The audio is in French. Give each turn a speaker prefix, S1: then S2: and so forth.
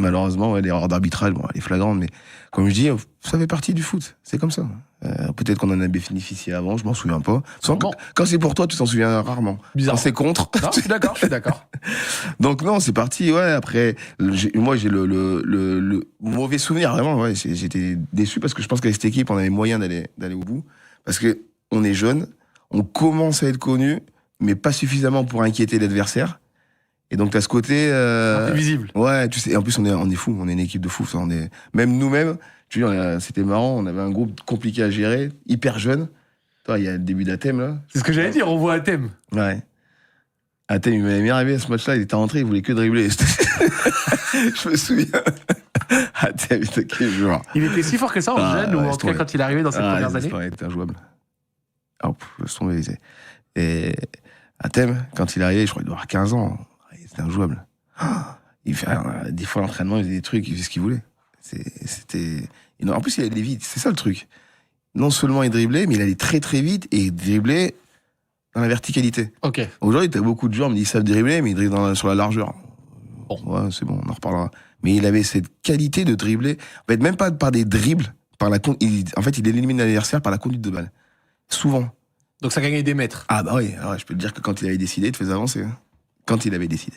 S1: malheureusement, ouais, l'erreur d'arbitrage, bon, elle est flagrante, mais comme je dis, ça fait partie du foot. C'est comme ça. Peut-être qu'on en a bénéficié avant, je m'en souviens pas. Quand c'est pour toi, tu t'en souviens rarement.
S2: Bizarre.
S1: Quand c'est contre.
S2: Non, je suis d'accord.
S1: Donc non, c'est parti. Ouais. Après, moi, j'ai le mauvais souvenir. Vraiment, ouais. J'étais déçu parce que je pense qu'avec cette équipe, on avait moyen d'aller au bout. Parce que on est jeune, on commence à être connu, mais pas suffisamment pour inquiéter l'adversaire. Et donc, t'as ce côté...
S2: Un peu visible.
S1: Ouais, tu sais, en plus, on est fou, on est une équipe de fous. Même nous-mêmes, tu vois, c'était marrant, on avait un groupe compliqué à gérer, hyper jeune. Toi, il y a le début d'Athème, là.
S2: C'est ce que j'allais dire, on voit Athème.
S1: Ouais. Athème, il m'avait bien arrivé à ce match-là, il était rentré, il voulait que dribbler. Je me souviens. Athème, c'était quel joueur.
S2: Il était si fort que ça en jeune, ou en tout cas quand il est arrivé dans ses premières années.
S1: Il était injouable. Hop, laisse tomber. Et Athème, quand il est arrivé, je crois qu'il doit avoir 15 ans. C'était injouable. Il fait, des fois, l'entraînement, il faisait des trucs, il faisait ce qu'il voulait. C'était... En plus, il allait vite. C'est ça le truc. Non seulement il driblait, mais il allait très très vite et il driblait dans la verticalité.
S2: Ok.
S1: Aujourd'hui, t'as beaucoup de gens qui savent dribbler, mais ils dribblent sur la largeur.
S2: Bon.
S1: Ouais, c'est bon, on en reparlera. Mais il avait cette qualité de dribbler. En fait, même pas par des dribbles, en fait, il élimine l'adversaire par la conduite de balle. Souvent.
S2: Donc ça gagnait des mètres.
S1: Ah bah oui, alors, je peux te dire que quand il avait décidé, il te faisait avancer. Quand il avait décidé.